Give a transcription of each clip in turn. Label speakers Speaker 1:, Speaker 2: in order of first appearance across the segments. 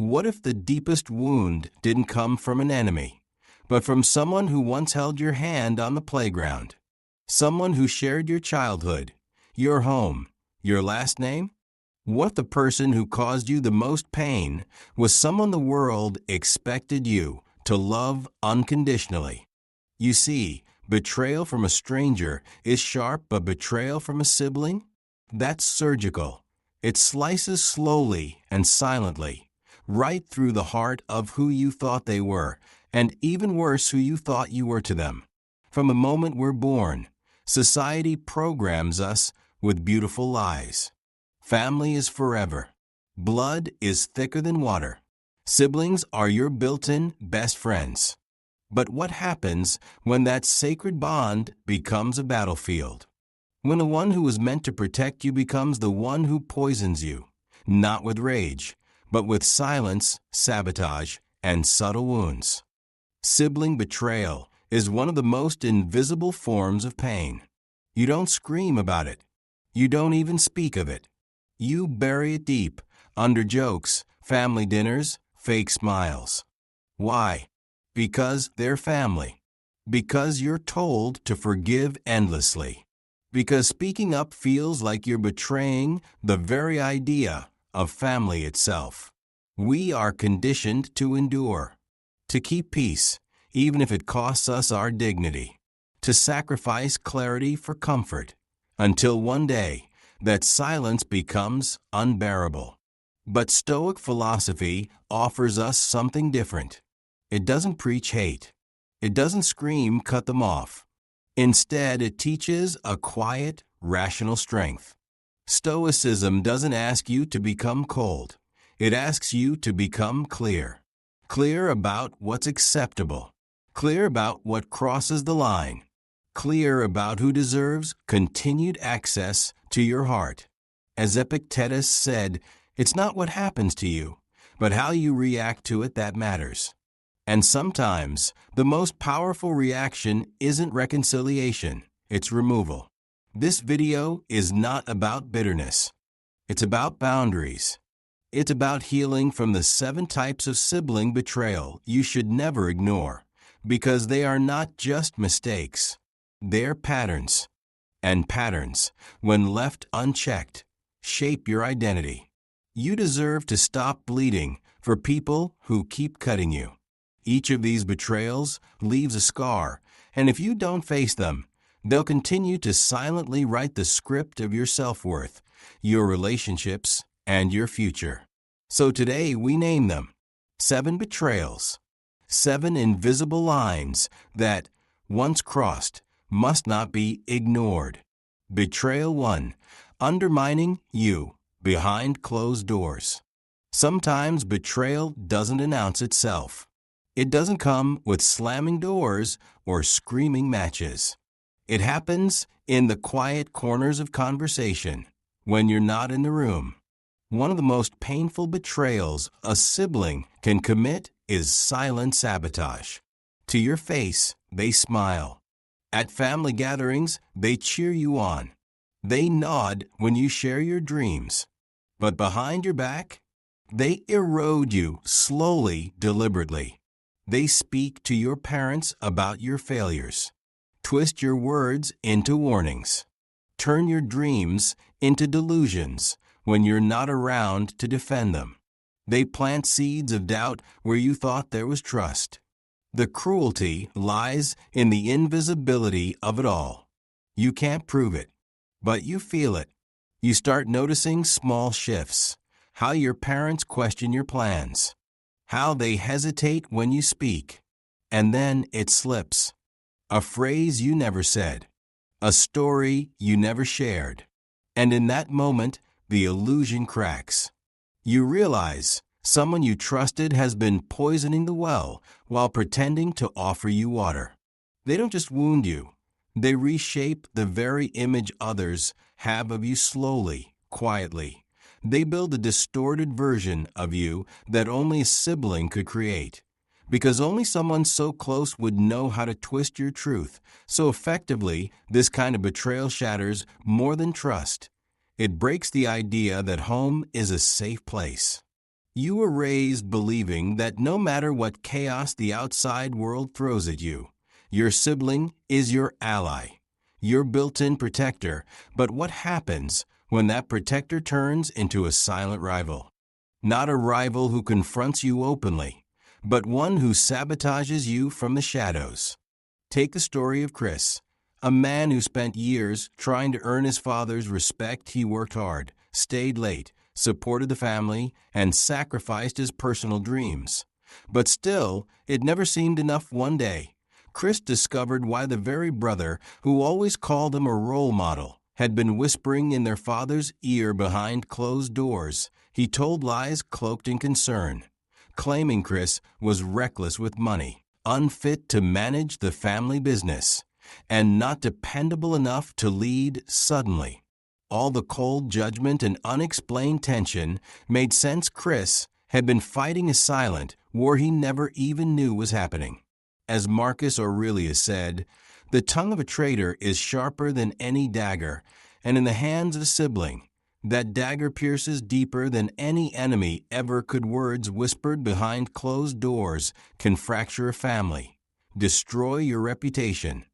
Speaker 1: What if the deepest wound didn't come from an enemy, but from someone who once held your hand on the playground? Someone who shared your childhood, your home, your last name? What if the person who caused you the most pain was someone the world expected you to love unconditionally? You see, betrayal from a stranger is sharp, but betrayal from a sibling? That's surgical. It slices slowly and silently, right through the heart of who you thought they were, and even worse, who you thought you were to them. From the moment we're born, society programs us with beautiful lies. Family is forever. Blood is thicker than water. Siblings are your built-in best friends. But what happens when that sacred bond becomes a battlefield? When the one who was meant to protect you becomes the one who poisons you, not with rage, but with silence, sabotage, and subtle wounds. Sibling betrayal is one of the most invisible forms of pain. You don't scream about it. You don't even speak of it. You bury it deep, under jokes, family dinners, fake smiles. Why? Because they're family. Because you're told to forgive endlessly. Because speaking up feels like you're betraying the very idea of family itself. We are conditioned to endure, to keep peace, even if it costs us our dignity, to sacrifice clarity for comfort, until one day that silence becomes unbearable. But Stoic philosophy offers us something different. It doesn't preach hate. It doesn't scream, cut them off. Instead, it teaches a quiet, rational strength. Stoicism doesn't ask you to become cold. It asks you to become clear. Clear about what's acceptable. Clear about what crosses the line. Clear about who deserves continued access to your heart. As Epictetus said, it's not what happens to you, but how you react to it that matters. And sometimes, the most powerful reaction isn't reconciliation, it's removal. This video is not about bitterness. It's about boundaries. It's about healing from the 7 types of sibling betrayal you should never ignore, because they are not just mistakes. They're patterns. And patterns, when left unchecked, shape your identity. You deserve to stop bleeding for people who keep cutting you. Each of these betrayals leaves a scar, and if you don't face them, they'll continue to silently write the script of your self-worth, your relationships, and your future. So today we name them 7 betrayals, 7 invisible lines that, once crossed, must not be ignored. Betrayal 1. Undermining you behind closed doors. Sometimes betrayal doesn't announce itself. It doesn't come with slamming doors or screaming matches. It happens in the quiet corners of conversation, when you're not in the room. One of the most painful betrayals a sibling can commit is silent sabotage. To your face, they smile. At family gatherings, they cheer you on. They nod when you share your dreams. But behind your back, they erode you slowly, deliberately. They speak to your parents about your failures. Twist your words into warnings. Turn your dreams into delusions when you're not around to defend them. They plant seeds of doubt where you thought there was trust. The cruelty lies in the invisibility of it all. You can't prove it, but you feel it. You start noticing small shifts, how your parents question your plans, how they hesitate when you speak, and then it slips. A phrase you never said, a story you never shared, and in that moment, the illusion cracks. You realize someone you trusted has been poisoning the well while pretending to offer you water. They don't just wound you, they reshape the very image others have of you slowly, quietly. They build a distorted version of you that only a sibling could create, because only someone so close would know how to twist your truth. So effectively, this kind of betrayal shatters more than trust. It breaks the idea that home is a safe place. You were raised believing that no matter what chaos the outside world throws at you, your sibling is your ally, your built-in protector. But what happens when that protector turns into a silent rival? Not a rival who confronts you openly, but one who sabotages you from the shadows. Take the story of Chris, a man who spent years trying to earn his father's respect. He worked hard, stayed late, supported the family, and sacrificed his personal dreams. But still, it never seemed enough. One day, Chris discovered why the very brother who always called him a role model had been whispering in their father's ear behind closed doors. He told lies cloaked in concern, claiming Chris was reckless with money, unfit to manage the family business, and not dependable enough to lead. Suddenly, all the cold judgment and unexplained tension made sense. Chris had been fighting a silent war he never even knew was happening. As Marcus Aurelius said, the tongue of a traitor is sharper than any dagger, and in the hands of a sibling, that dagger pierces deeper than any enemy ever could. Words whispered behind closed doors can fracture a family, destroy your reputation,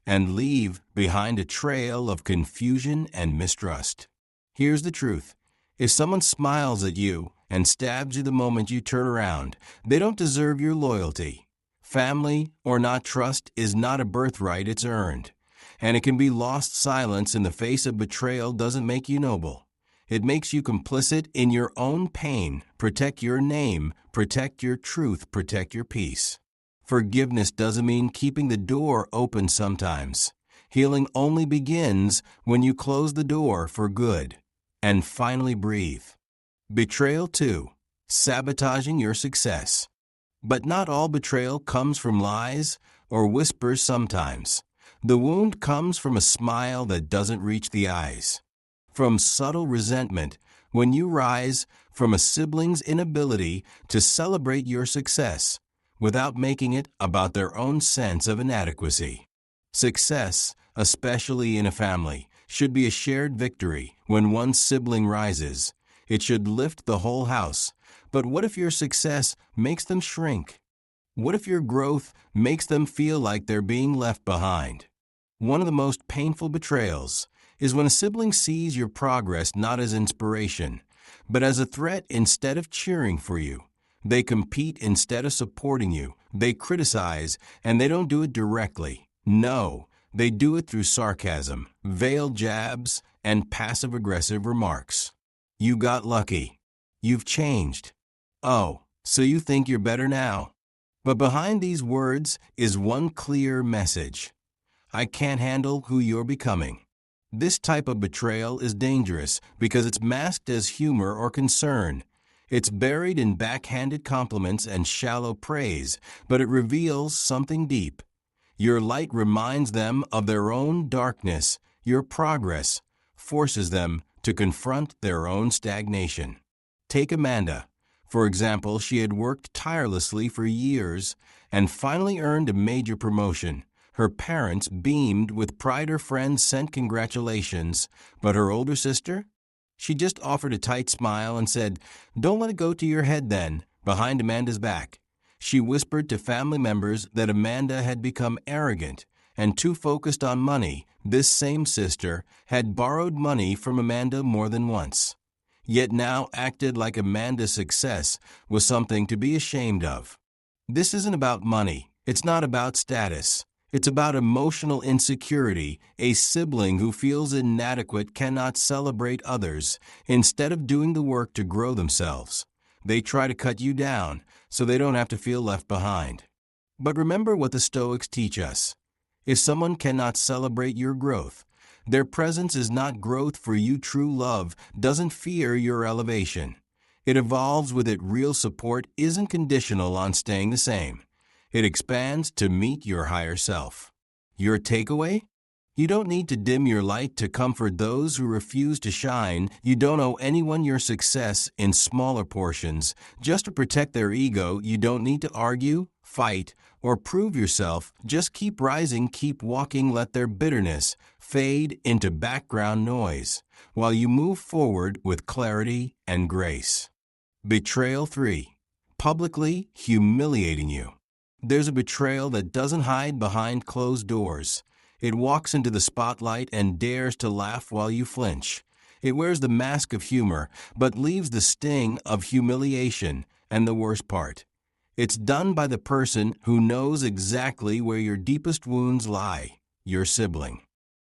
Speaker 1: and leave behind a trail of confusion and mistrust. Here's the truth. If someone smiles at you and stabs you the moment you turn around, they don't deserve your loyalty. Family or not, trust is not a birthright, it's earned. And it can be lost. Silence in the face of betrayal doesn't make you noble. It makes you complicit in your own pain. Protect your name, protect your truth, protect your peace. Forgiveness doesn't mean keeping the door open sometimes. Healing only begins when you close the door for good and finally breathe. Betrayal 2. Sabotaging your success. But not all betrayal comes from lies or whispers. Sometimes the wound comes from a smile that doesn't reach the eyes, from subtle resentment when you rise, from a sibling's inability to celebrate your success without making it about their own sense of inadequacy. Success, especially in a family, should be a shared victory. When one sibling rises, it should lift the whole house. But what if your success makes them shrink? What if your growth makes them feel like they're being left behind? One of the most painful betrayals is when a sibling sees your progress not as inspiration, but as a threat. Instead of cheering for you, they compete. Instead of supporting you, they criticize, and they don't do it directly. No, they do it through sarcasm, veiled jabs, and passive-aggressive remarks. You got lucky. You've changed. Oh, so you think you're better now? But behind these words is one clear message. I can't handle who you're becoming. This type of betrayal is dangerous because it's masked as humor or concern. It's buried in backhanded compliments and shallow praise, but it reveals something deep. Your light reminds them of their own darkness. Your progress forces them to confront their own stagnation. Take Amanda. For example, she had worked tirelessly for years and finally earned a major promotion. Her parents beamed with pride. Her friends sent congratulations. But her older sister? She just offered a tight smile and said, "Don't let it go to your head then," behind Amanda's back. She whispered to family members that Amanda had become arrogant and too focused on money. This same sister had borrowed money from Amanda more than once, yet now acted like Amanda's success was something to be ashamed of. This isn't about money. It's not about status. It's about emotional insecurity. A sibling who feels inadequate cannot celebrate others. Instead of doing the work to grow themselves, they try to cut you down so they don't have to feel left behind. But remember what the Stoics teach us. If someone cannot celebrate your growth, their presence is not growth for you. True love doesn't fear your elevation. It evolves with it. Real support isn't conditional on staying the same. It expands to meet your higher self. Your takeaway? You don't need to dim your light to comfort those who refuse to shine. You don't owe anyone your success in smaller portions just to protect their ego. You don't need to argue, fight, or prove yourself. Just keep rising, keep walking. Let their bitterness fade into background noise while you move forward with clarity and grace. Betrayal 3. Publicly humiliating you. There's a betrayal that doesn't hide behind closed doors. It walks into the spotlight and dares to laugh while you flinch. It wears the mask of humor, but leaves the sting of humiliation, and the worst part. It's done by the person who knows exactly where your deepest wounds lie, your sibling.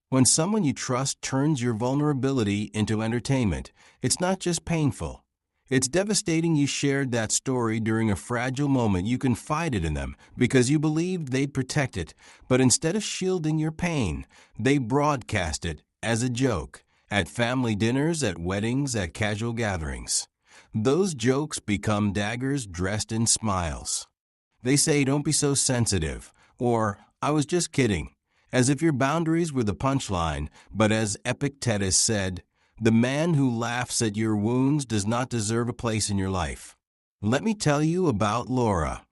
Speaker 1: When someone you trust turns your vulnerability into entertainment, it's not just painful. It's devastating. You shared that story during a fragile moment. You confided in them because you believed they'd protect it, but instead of shielding your pain, they broadcast it as a joke at family dinners, at weddings, at casual gatherings. Those jokes become daggers dressed in smiles. They say, "Don't be so sensitive," or "I was just kidding," as if your boundaries were the punchline, but as Epictetus said, "The man who laughs at your wounds does not deserve a place in your life." Let me tell you about Laura.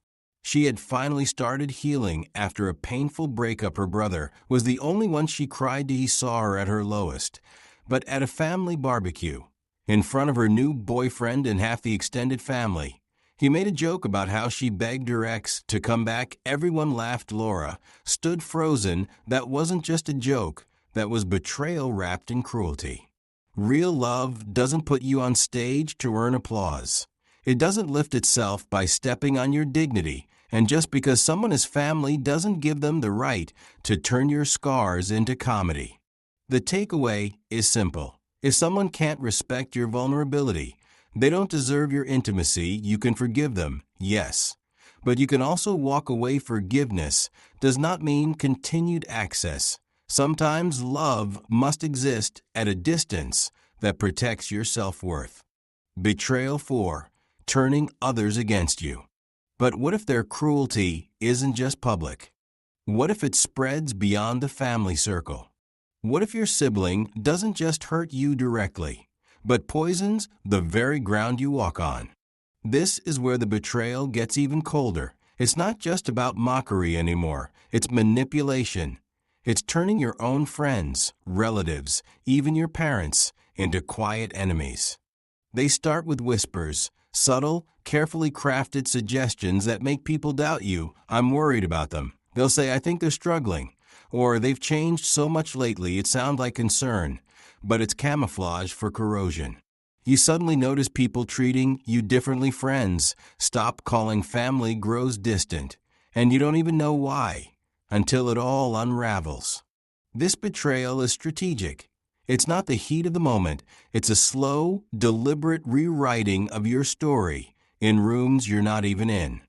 Speaker 1: She had finally started healing after a painful breakup. Her brother was the only one she cried to. He saw her at her lowest. But at a family barbecue, in front of her new boyfriend and half the extended family, he made a joke about how she begged her ex to come back. Everyone laughed. Laura stood frozen. That wasn't just a joke. That was betrayal wrapped in cruelty. Real love doesn't put you on stage to earn applause. It doesn't lift itself by stepping on your dignity, and just because someone is family doesn't give them the right to turn your scars into comedy. The takeaway is simple. If someone can't respect your vulnerability, they don't deserve your intimacy. You can forgive them, yes, but you can also walk away. Forgiveness does not mean continued access. Sometimes love must exist at a distance that protects your self-worth. Betrayal 4. Turning others against you. But what if their cruelty isn't just public? What if it spreads beyond the family circle? What if your sibling doesn't just hurt you directly, but poisons the very ground you walk on? This is where the betrayal gets even colder. It's not just about mockery anymore. It's manipulation. It's turning your own friends, relatives, even your parents, into quiet enemies. They start with whispers, subtle, carefully crafted suggestions that make people doubt you. "I'm worried about them." They'll say, "I think they're struggling," or "They've changed so much lately." It sounds like concern, but it's camouflage for corrosion. You suddenly notice people treating you differently. Friends stop calling, family grows distant, and you don't even know why until it all unravels. This betrayal is strategic. It's not the heat of the moment. It's a slow, deliberate rewriting of your story in rooms you're not even in.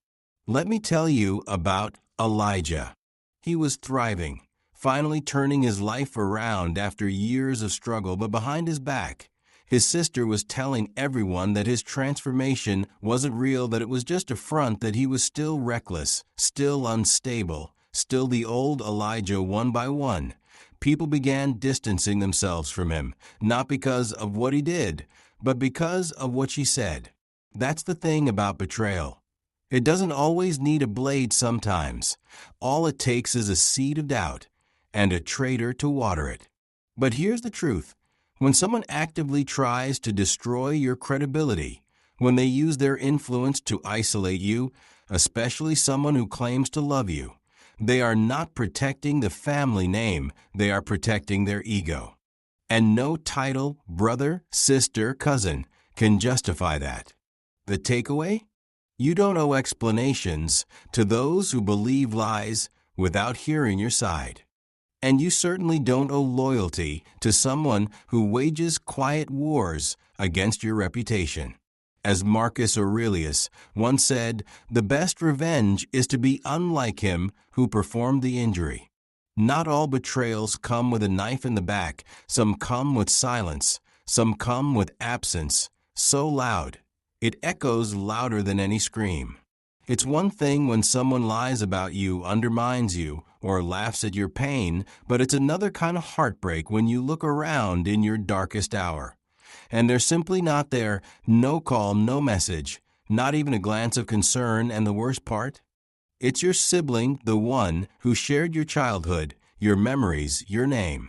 Speaker 1: Let me tell you about Elijah. He was thriving, finally turning his life around after years of struggle, but behind his back, his sister was telling everyone that his transformation wasn't real, that it was just a front, that he was still reckless, still unstable, still the old Elijah. One by one, people began distancing themselves from him, not because of what he did, but because of what she said. That's the thing about betrayal. It doesn't always need a blade. Sometimes all it takes is a seed of doubt and a traitor to water it. But here's the truth. When someone actively tries to destroy your credibility, when they use their influence to isolate you, especially someone who claims to love you, they are not protecting the family name, they are protecting their ego. And no title, brother, sister, cousin, can justify that. The takeaway? You don't owe explanations to those who believe lies without hearing your side. And you certainly don't owe loyalty to someone who wages quiet wars against your reputation. As Marcus Aurelius once said, "The best revenge is to be unlike him who performed the injury." Not all betrayals come with a knife in the back. Some come with silence. Some come with absence, so loud it echoes louder than any scream. It's one thing when someone lies about you, undermines you, or laughs at your pain, but it's another kind of heartbreak when you look around in your darkest hour, and they're simply not there. No call, no message, not even a glance of concern. And the worst part? It's your sibling, the one who shared your childhood, your memories, your name.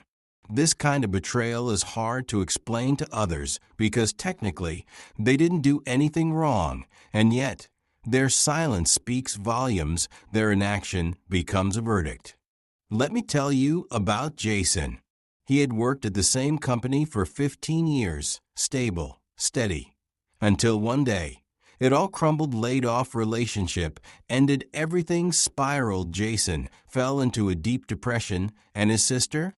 Speaker 1: This kind of betrayal is hard to explain to others because technically they didn't do anything wrong, and yet their silence speaks volumes, their inaction becomes a verdict. Let me tell you about Jason. He had worked at the same company for 15 years, stable, steady, until one day, it all crumbled. Laid-off relationship ended, everything spiraled. Jason fell into a deep depression, and his sister?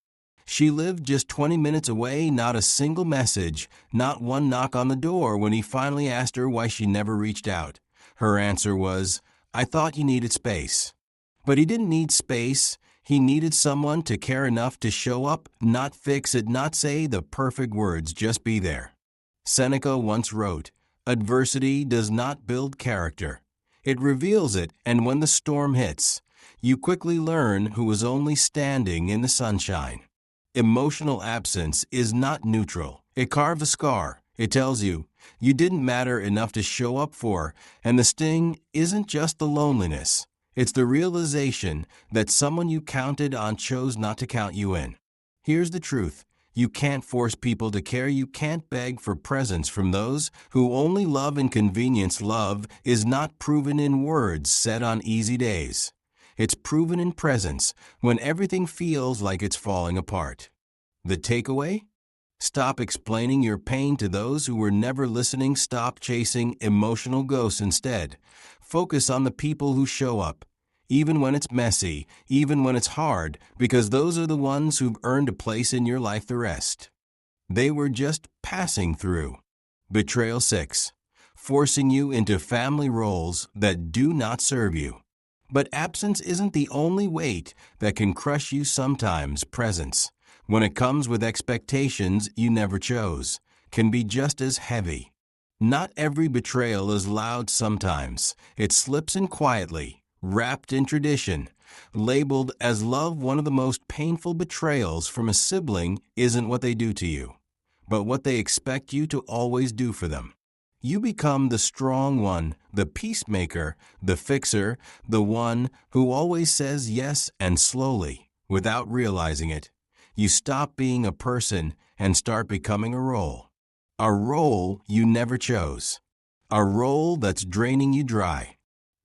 Speaker 1: She lived just 20 minutes away, not a single message, not one knock on the door. When he finally asked her why she never reached out, her answer was, "I thought you needed space." But he didn't need space. He needed someone to care enough to show up, not fix it, not say the perfect words, just be there. Seneca once wrote, "Adversity does not build character. It reveals it, and when the storm hits, you quickly learn who was only standing in the sunshine." Emotional absence is not neutral. It carves a scar. It tells you didn't matter enough to show up for, and the sting isn't just the loneliness. It's the realization that someone you counted on chose not to count you in. Here's the truth. You can't force people to care. You can't beg for presence from those who only love in convenience. Love is not proven in words said on easy days. It's proven in presence when everything feels like it's falling apart. The takeaway? Stop explaining your pain to those who were never listening. Stop chasing emotional ghosts. Instead, focus on the people who show up, even when it's messy, even when it's hard, because those are the ones who've earned a place in your life. The rest, they were just passing through. Betrayal 6. Forcing you into family roles that do not serve you. But absence isn't the only weight that can crush you. Sometimes presence, when it comes with expectations you never chose, can be just as heavy. Not every betrayal is loud. Sometimes it slips in quietly, wrapped in tradition, labeled as love. One of the most painful betrayals from a sibling isn't what they do to you, but what they expect you to always do for them. You become the strong one, the peacemaker, the fixer, the one who always says yes, and slowly, without realizing it, you stop being a person and start becoming a role. A role you never chose. A role that's draining you dry.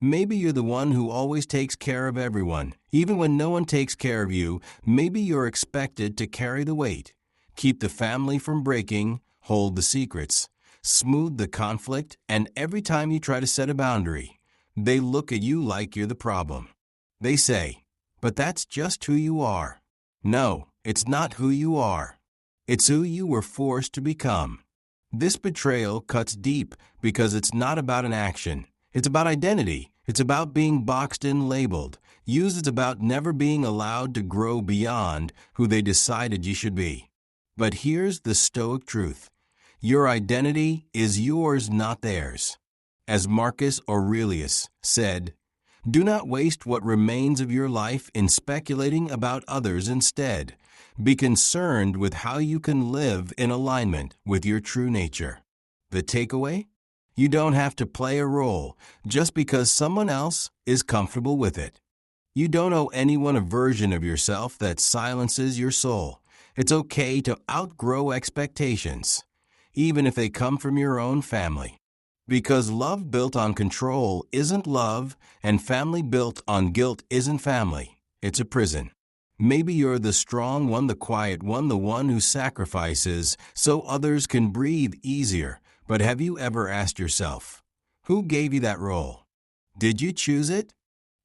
Speaker 1: Maybe you're the one who always takes care of everyone, even when no one takes care of you. Maybe you're expected to carry the weight, keep the family from breaking, hold the secrets, smooth the conflict, and every time you try to set a boundary, they look at you like you're the problem. They say, "But that's just who you are." No, it's not who you are. It's who you were forced to become. This betrayal cuts deep because it's not about an action. It's about identity. It's about being boxed in, labeled, used. It's about never being allowed to grow beyond who they decided you should be. But here's the stoic truth. Your identity is yours, not theirs. As Marcus Aurelius said, "Do not waste what remains of your life in speculating about others. Instead, be concerned with how you can live in alignment with your true nature." The takeaway? You don't have to play a role just because someone else is comfortable with it. You don't owe anyone a version of yourself that silences your soul. It's okay to outgrow expectations, even if they come from your own family. Because love built on control isn't love, and family built on guilt isn't family. It's a prison. Maybe you're the strong one, the quiet one, the one who sacrifices so others can breathe easier. But have you ever asked yourself, who gave you that role? Did you choose it?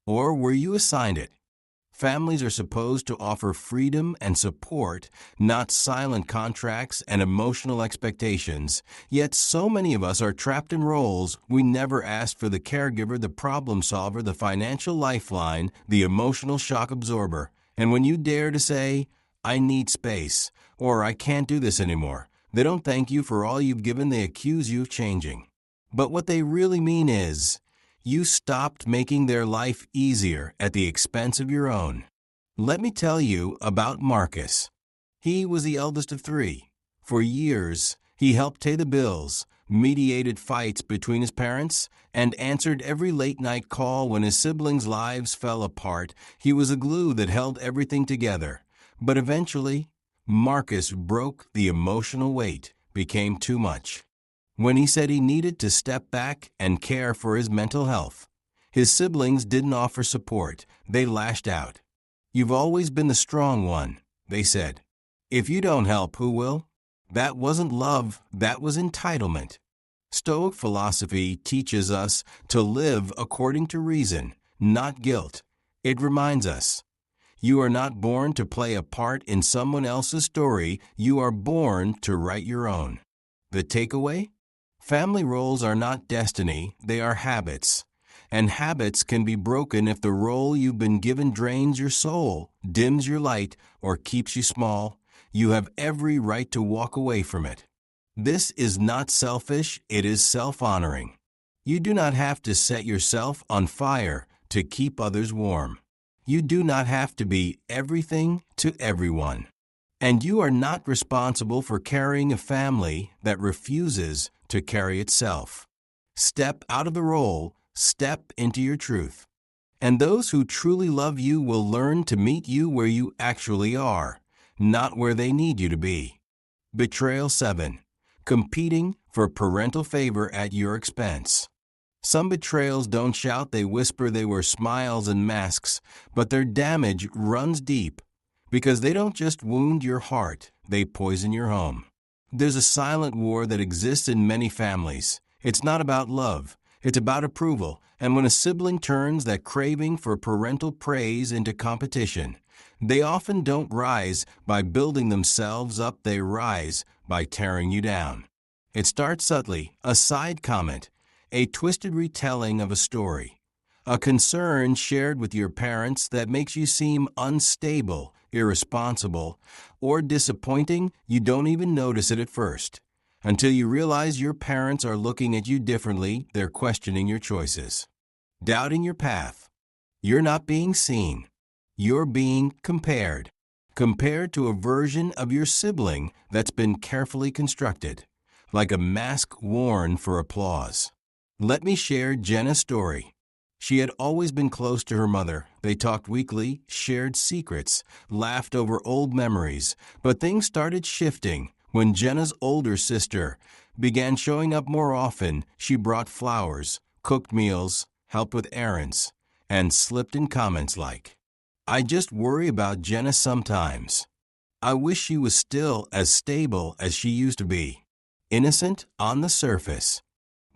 Speaker 1: Or were you assigned it? Families are supposed to offer freedom and support, not silent contracts and emotional expectations. Yet so many of us are trapped in roles we never asked for: the caregiver, the problem solver, the financial lifeline, the emotional shock absorber. And when you dare to say, "I need space," or "I can't do this anymore," they don't thank you for all you've given. They accuse you of changing. But what they really mean is, you stopped making their life easier at the expense of your own. Let me tell you about Marcus. He was the eldest of 3. For years, he helped pay the bills, mediated fights between his parents, and answered every late-night call when his siblings' lives fell apart. He was a glue that held everything together. But eventually, Marcus broke. The emotional weight became too much. When he said he needed to step back and care for his mental health, his siblings didn't offer support. They lashed out. "You've always been the strong one," they said. "If you don't help, who will?" That wasn't love, that was entitlement. Stoic philosophy teaches us to live according to reason, not guilt. It reminds us, you are not born to play a part in someone else's story, you are born to write your own. The takeaway? Family roles are not destiny, they are habits. And habits can be broken if the role you've been given drains your soul, dims your light, or keeps you small. You have every right to walk away from it. This is not selfish, it is self-honoring. You do not have to set yourself on fire to keep others warm. You do not have to be everything to everyone. And you are not responsible for carrying a family that refuses to carry itself. Step out of the role, step into your truth. And those who truly love you will learn to meet you where you actually are, not where they need you to be. Betrayal 7. Competing for parental favor at your expense. Some betrayals don't shout, they whisper, they wear smiles and masks, but their damage runs deep because they don't just wound your heart, they poison your home. There's a silent war that exists in many families. It's not about love, it's about approval, and when a sibling turns that craving for parental praise into competition, they often don't rise by building themselves up, they rise by tearing you down. It starts subtly, a side comment, a twisted retelling of a story, a concern shared with your parents that makes you seem unstable, irresponsible, or disappointing. You don't even notice it at first. Until you realize your parents are looking at you differently, they're questioning your choices, doubting your path. You're not being seen. You're being compared. Compared to a version of your sibling that's been carefully constructed, like a mask worn for applause. Let me share Jenna's story. She had always been close to her mother. They talked weekly, shared secrets, laughed over old memories. But things started shifting when Jenna's older sister began showing up more often. She brought flowers, cooked meals, helped with errands, and slipped in comments like, "I just worry about Jenna sometimes. I wish she was still as stable as she used to be." Innocent on the surface,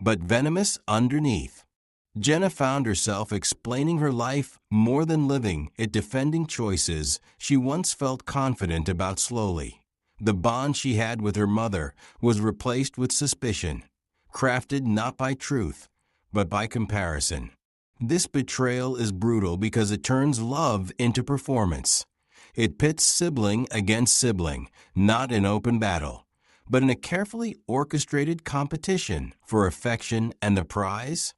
Speaker 1: but venomous underneath. Jenna found herself explaining her life more than living it, defending choices she once felt confident about slowly. The bond she had with her mother was replaced with suspicion, crafted not by truth, but by comparison. This betrayal is brutal because it turns love into performance. It pits sibling against sibling, not in open battle, but in a carefully orchestrated competition for affection, and the prize?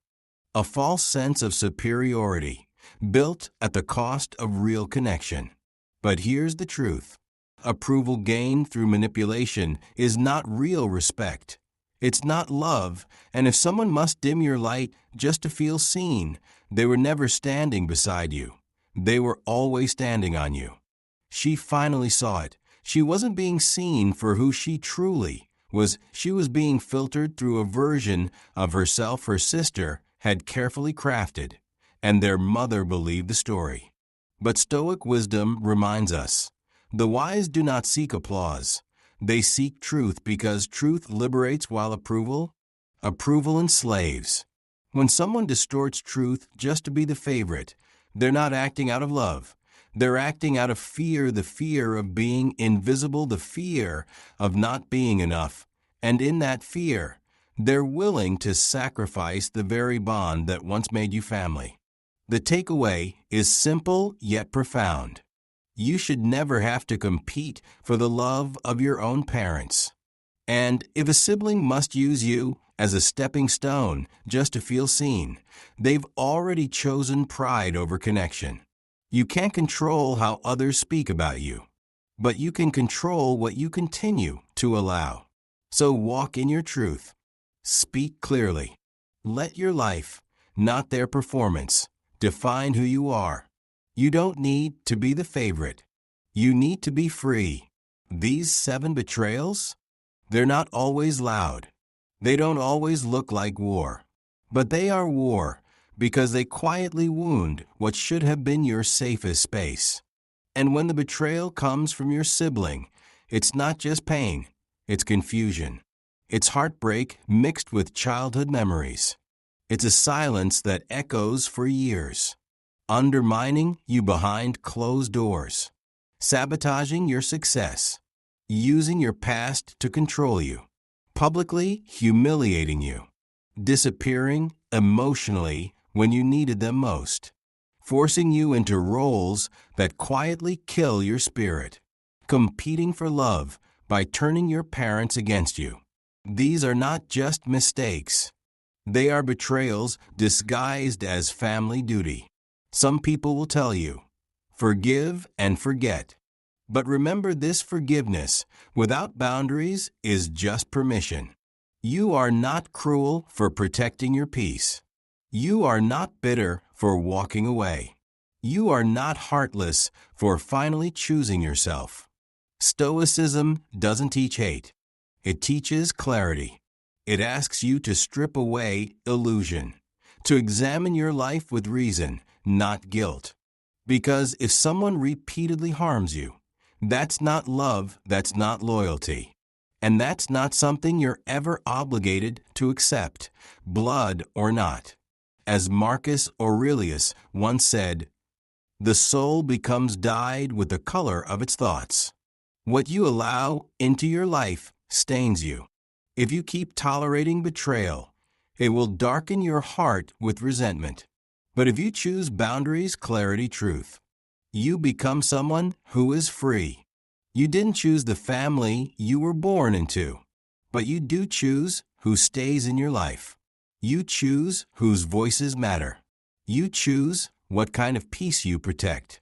Speaker 1: A false sense of superiority, built at the cost of real connection. But here's the truth. Approval gained through manipulation is not real respect. It's not love, and if someone must dim your light just to feel seen, they were never standing beside you. They were always standing on you. She finally saw it. She wasn't being seen for who she truly was. She was being filtered through a version of herself her sister had carefully crafted, and their mother believed the story. But Stoic wisdom reminds us, the wise do not seek applause. They seek truth because truth liberates while approval enslaves. When someone distorts truth just to be the favorite, they're not acting out of love. They're acting out of fear, the fear of being invisible, the fear of not being enough. And in that fear, they're willing to sacrifice the very bond that once made you family. The takeaway is simple yet profound. You should never have to compete for the love of your own parents. And if a sibling must use you as a stepping stone just to feel seen, they've already chosen pride over connection. You can't control how others speak about you, but you can control what you continue to allow. So walk in your truth. Speak clearly. Let your life, not their performance, define who you are. You don't need to be the favorite. You need to be free. These 7 betrayals? They're not always loud. They don't always look like war. But they are war because they quietly wound what should have been your safest space. And when the betrayal comes from your sibling, it's not just pain, it's confusion. It's heartbreak mixed with childhood memories. It's a silence that echoes for years, undermining you behind closed doors, sabotaging your success, using your past to control you, publicly humiliating you, disappearing emotionally when you needed them most, forcing you into roles that quietly kill your spirit, competing for love by turning your parents against you. These are not just mistakes. They are betrayals disguised as family duty. Some people will tell you, forgive and forget. But remember, this forgiveness without boundaries is just permission. You are not cruel for protecting your peace. You are not bitter for walking away. You are not heartless for finally choosing yourself. Stoicism doesn't teach hate. It teaches clarity. It asks you to strip away illusion, to examine your life with reason, not guilt. Because if someone repeatedly harms you, that's not love, that's not loyalty. And that's not something you're ever obligated to accept, blood or not. As Marcus Aurelius once said, the soul becomes dyed with the color of its thoughts. What you allow into your life stains you. If you keep tolerating betrayal, it will darken your heart with resentment. But if you choose boundaries, clarity, truth, you become someone who is free. You didn't choose the family you were born into, but you do choose who stays in your life. You choose whose voices matter. You choose what kind of peace you protect.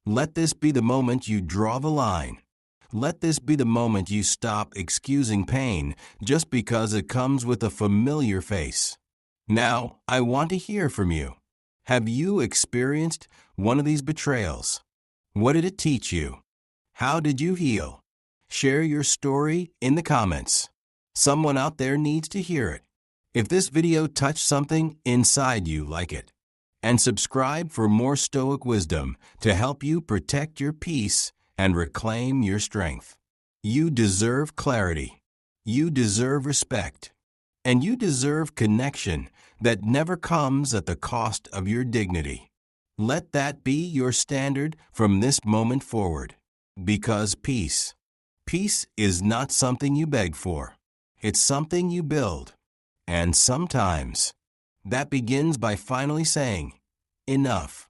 Speaker 1: Let this be the moment you draw the line. Let this be the moment you stop excusing pain just because it comes with a familiar face. Now, I want to hear from you. Have you experienced one of these betrayals? What did it teach you? How did you heal? Share your story in the comments. Someone out there needs to hear it. If this video touched something inside you, like it. And subscribe for more Stoic wisdom to help you protect your peace and reclaim your strength. You deserve clarity. You deserve respect. And you deserve connection that never comes at the cost of your dignity. Let that be your standard from this moment forward. Because peace is not something you beg for. It's something you build. And sometimes that begins by finally saying, enough.